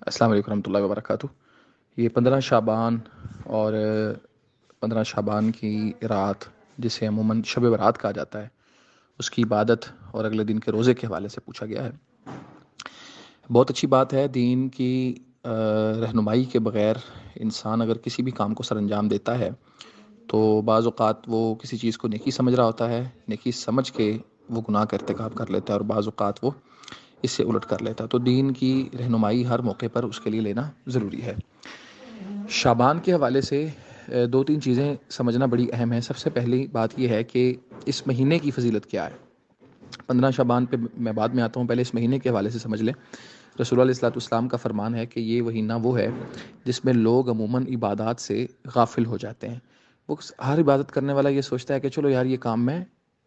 السلام علیکم ورحمۃ اللہ وبرکاتہ۔ یہ 15 شعبان اور 15 شعبان کی رات، جسے عموماً شب برات کہا جاتا ہے، اس کی عبادت اور اگلے دن کے روزے کے حوالے سے پوچھا گیا ہے۔ بہت اچھی بات ہے، دین کی رہنمائی کے بغیر انسان اگر کسی بھی کام کو سر انجام دیتا ہے تو بعض اوقات وہ کسی چیز کو نیکی سمجھ رہا ہوتا ہے، نیکی سمجھ کے وہ گناہ کا ارتکاب کر لیتا ہے، اور بعض اوقات وہ اس سے الٹ کر لیتا ہے۔ تو دین کی رہنمائی ہر موقع پر اس کے لیے لینا ضروری ہے۔ شعبان کے حوالے سے دو تین چیزیں سمجھنا بڑی اہم ہیں۔ سب سے پہلی بات یہ ہے کہ اس مہینے کی فضیلت کیا ہے۔ 15 شعبان پہ میں بعد میں آتا ہوں، پہلے اس مہینے کے حوالے سے سمجھ لیں۔ رسول اللہ علیہ السلام کا فرمان ہے کہ یہ مہینہ وہ ہے جس میں لوگ عموماً عبادات سے غافل ہو جاتے ہیں۔ وہ ہر عبادت کرنے والا یہ سوچتا ہے کہ چلو یار، یہ کام میں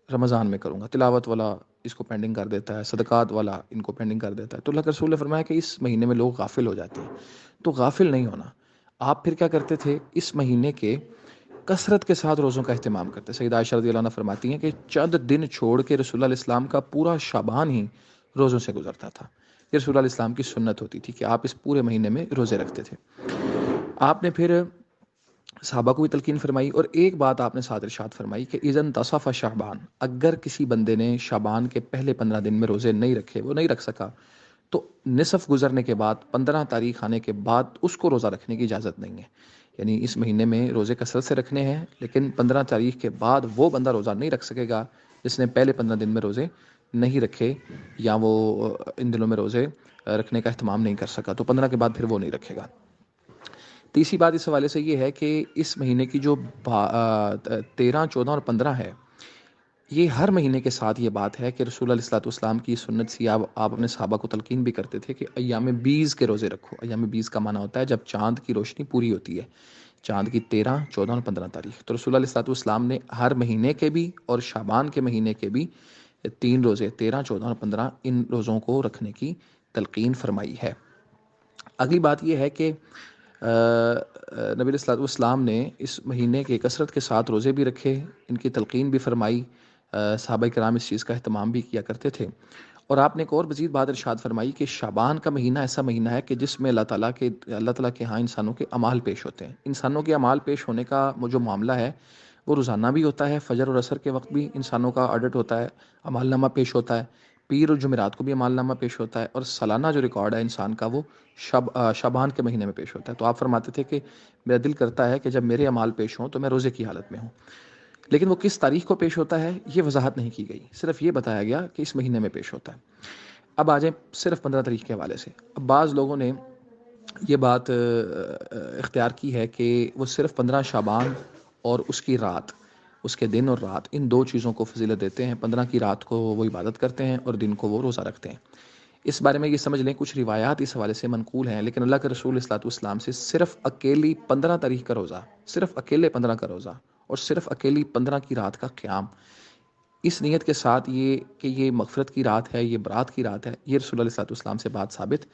رمضان میں کروں گا، تلاوت والا اس کو پینڈنگ کر دیتا ہے، صدقات والا ان کو پینڈنگ کر دیتا ہے۔ تو اللہ کے رسول نے فرمایا کہ اس مہینے میں لوگ غافل ہو جاتے ہیں، تو غافل نہیں ہونا۔ آپ پھر کیا کرتے تھے؟ اس مہینے کے کثرت کے ساتھ روزوں کا اہتمام کرتے۔ سیدہ عائشہ رضی اللہ عنہ فرماتی ہیں کہ چند دن چھوڑ کے رسول اللہ علیہ السلام کا پورا شعبان ہی روزوں سے گزرتا تھا۔ یہ رسول اللہ علیہ السلام کی سنت ہوتی تھی کہ آپ اس پورے مہینے میں روزے رکھتے تھے۔ آپ نے پھر صحابہ کو بھی تلقین فرمائی، اور ایک بات آپ نے ساتھ ارشاد فرمائی کہ اذن تصف شعبان، اگر کسی بندے نے شعبان کے پہلے 15 دن میں روزے نہیں رکھے، وہ نہیں رکھ سکا، تو نصف گزرنے کے بعد 15 تاریخ آنے کے بعد اس کو روزہ رکھنے کی اجازت نہیں ہے۔ یعنی اس مہینے میں روزے کثرت سے رکھنے ہیں، لیکن 15 تاریخ کے بعد وہ بندہ روزہ نہیں رکھ سکے گا جس نے پہلے 15 دن میں روزے نہیں رکھے، یا وہ ان دنوں میں روزے رکھنے کا اہتمام نہیں کر سکا، تو 15 کے بعد پھر وہ نہیں رکھے گا۔ تیسری بات اس حوالے سے یہ ہے کہ اس مہینے کی جو 13، 14 اور 15 ہے، یہ ہر مہینے کے ساتھ یہ بات ہے کہ رسول اللہ علیہ السلام کی سنت سی آپ اپنے صحابہ کو تلقین بھی کرتے تھے کہ ایام بیز کے روزے رکھو۔ ایام بیز کا معنی ہوتا ہے جب چاند کی روشنی پوری ہوتی ہے، چاند کی 13، 14 اور 15 تاریخ۔ تو رسول اللہ علیہ السلام نے ہر مہینے کے بھی اور شعبان کے مہینے کے بھی 3 روزے، 13، 14 اور 15، ان روزوں کو رکھنے کی تلقین فرمائی ہے۔ اگلی بات یہ ہے کہ نبی علیہ السلام نے اس مہینے کے کثرت کے ساتھ روزے بھی رکھے، ان کی تلقین بھی فرمائی، صحابہ کرام اس چیز کا اہتمام بھی کیا کرتے تھے۔ اور آپ نے ایک اور مزید بات ارشاد فرمائی کہ شعبان کا مہینہ ایسا مہینہ ہے کہ جس میں اللہ تعالیٰ کے ہاں انسانوں کے اعمال پیش ہوتے ہیں۔ انسانوں کے اعمال پیش ہونے کا جو معاملہ ہے وہ روزانہ بھی ہوتا ہے، فجر اور عصر کے وقت بھی انسانوں کا آڈٹ ہوتا ہے، اعمال نامہ پیش ہوتا ہے، پیر اور جمعرات کو بھی اعمال نامہ پیش ہوتا ہے، اور سالانہ جو ریکارڈ ہے انسان کا وہ شعبان کے مہینے میں پیش ہوتا ہے۔ تو آپ فرماتے تھے کہ میرا دل کرتا ہے کہ جب میرے اعمال پیش ہوں تو میں روزے کی حالت میں ہوں، لیکن وہ کس تاریخ کو پیش ہوتا ہے یہ وضاحت نہیں کی گئی، صرف یہ بتایا گیا کہ اس مہینے میں پیش ہوتا ہے۔ اب آ جائیں صرف 15 تاریخ کے حوالے سے۔ اب بعض لوگوں نے یہ بات اختیار کی ہے کہ وہ صرف 15 شعبان اور اس کی رات، اس کے دن اور رات، ان دو چیزوں کو فضیلت دیتے ہیں۔ 15 کی رات کو وہ عبادت کرتے ہیں اور دن کو وہ روزہ رکھتے ہیں۔ اس بارے میں یہ سمجھ لیں کچھ روایات اس حوالے سے منقول ہیں، لیکن اللہ کے رسول صلی اللہ علیہ وسلم سے صرف اکیلی 15 تاریخ کا روزہ، صرف اکیلے 15 کا روزہ اور صرف اکیلی 15 کی رات کا قیام، اس نیت کے ساتھ یہ کہ یہ مغفرت کی رات ہے، یہ برات کی رات ہے، یہ رسول اللہ صلی اللہ علیہ وسلم سے بات ثابت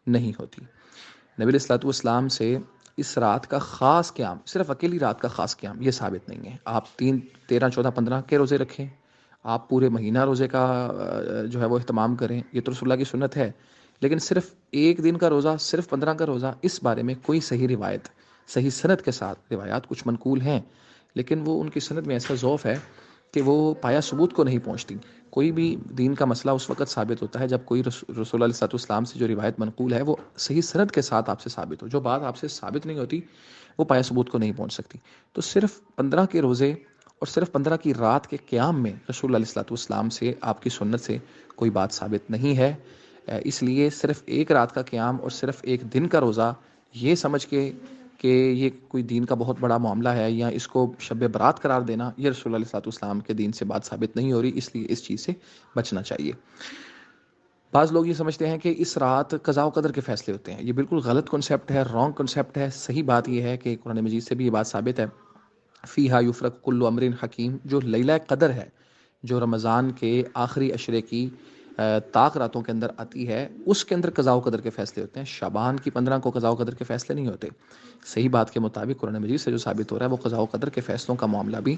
نہیں ہوتی۔ نبی علیہ السلام سے اس رات کا خاص قیام، صرف اکیلی رات کا خاص قیام، یہ ثابت نہیں ہے۔ آپ 3، 13، 14، 15 کے روزے رکھیں، آپ پورے مہینہ روزے کا جو ہے وہ اہتمام کریں، یہ تو رسول اللہ کی سنت ہے، لیکن صرف ایک دن کا روزہ، صرف 15 کا روزہ، اس بارے میں کوئی صحیح روایت، صحیح سند کے ساتھ روایات کچھ منقول ہیں، لیکن وہ ان کی سند میں ایسا ضعف ہے کہ وہ پایا ثبوت کو نہیں پہنچتی۔ کوئی بھی دین کا مسئلہ اس وقت ثابت ہوتا ہے جب کوئی رسول اللہ علیہ السلام سے جو روایت منقول ہے وہ صحیح سند کے ساتھ آپ سے ثابت ہو۔ جو بات آپ سے ثابت نہیں ہوتی وہ پایا ثبوت کو نہیں پہنچ سکتی۔ تو صرف 15 کے روزے اور صرف 15 کی رات کے قیام میں رسول اللہ علیہ السلام سے، آپ کی سنت سے کوئی بات ثابت نہیں ہے۔ اس لیے صرف ایک رات کا قیام اور صرف ایک دن کا روزہ یہ سمجھ کے کہ یہ کوئی دین کا بہت بڑا معاملہ ہے، یا اس کو شب برات قرار دینا، یہ رسول اللہ علیہ السلام کے دین سے بات ثابت نہیں ہو رہی، اس لیے اس چیز سے بچنا چاہیے۔ بعض لوگ یہ سمجھتے ہیں کہ اس رات قضاء و قدر کے فیصلے ہوتے ہیں، یہ بالکل غلط کنسیپٹ ہے، رانگ کنسیپٹ ہے۔ صحیح بات یہ ہے کہ قرآن مجید سے بھی یہ بات ثابت ہے، فیہا یفرق کل امر حکیم، جو لیلہ قدر ہے، جو رمضان کے آخری عشرے کی طاق راتوں کے اندر آتی ہے، اس کے اندر قضاء و قدر کے فیصلے ہوتے ہیں۔ شعبان کی 15 کو قضاء و قدر کے فیصلے نہیں ہوتے۔ صحیح بات کے مطابق قرآن مجید سے جو ثابت ہو رہا ہے وہ قضاء و قدر کے فیصلوں کا معاملہ بھی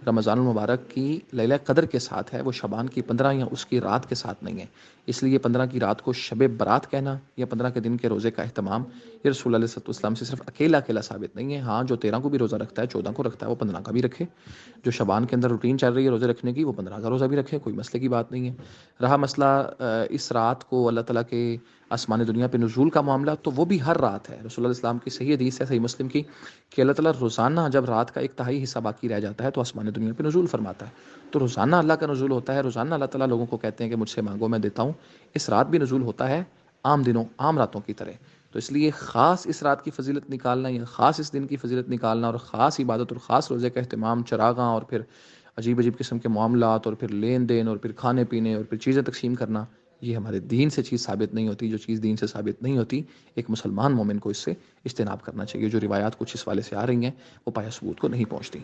رمضان المبارک کی لیلہ قدر کے ساتھ ہے، وہ شعبان کی 15 یا اس کی رات کے ساتھ نہیں ہے۔ اس لیے 15 کی رات کو شب برات کہنا یا 15 کے دن کے روزے کا اہتمام یہ رسول اللہ صلی اللہ علیہ وسلم سے صرف اکیلا ثابت نہیں ہے۔ ہاں، جو 13 کو بھی روزہ رکھتا ہے، 14 کو رکھتا ہے، وہ 15 کا بھی رکھے۔ جو شعبان کے اندر روٹین چل رہی ہے روزے رکھنے کی، وہ 15 کا روزہ بھی رکھے، کوئی مسئلے کی بات نہیں ہے۔ رہا مسئلہ اس رات کو اللہ تعالیٰ کے آسمان دنیا پہ نزول کا معاملہ، تو وہ بھی ہر رات ہے۔ رسول اللہ علیہ وسلم کی صحیح حدیث ہے، صحیح مسلم کی، کہ اللہ تعالیٰ روزانہ جب رات کا ایک تہائی حصہ باقی رہ جاتا ہے تو آسمان دنیا پہ نزول فرماتا ہے۔ تو روزانہ اللہ کا نزول ہوتا ہے، روزانہ اللہ تعالیٰ لوگوں کو کہتے ہیں کہ مجھ سے مانگو میں دیتا ہوں۔ اس رات بھی نزول ہوتا ہے عام دنوں، عام راتوں کی طرح۔ تو اس لیے خاص اس رات کی فضیلت نکالنا یا خاص اس دن کی فضیلت نکالنا اور خاص عبادت اور خاص روزے کا اہتمام، چراغاں اور پھر عجیب عجیب قسم کے معاملات اور پھر لین دین اور پھر کھانے پینے اور پھر چیزیں تقسیم کرنا، یہ ہمارے دین سے چیز ثابت نہیں ہوتی۔ جو چیز دین سے ثابت نہیں ہوتی، ایک مسلمان مومن کو اس سے اجتناب کرنا چاہیے۔ جو روایات کچھ اس والے سے آ رہی ہیں وہ پایہ ثبوت کو نہیں پہنچتی۔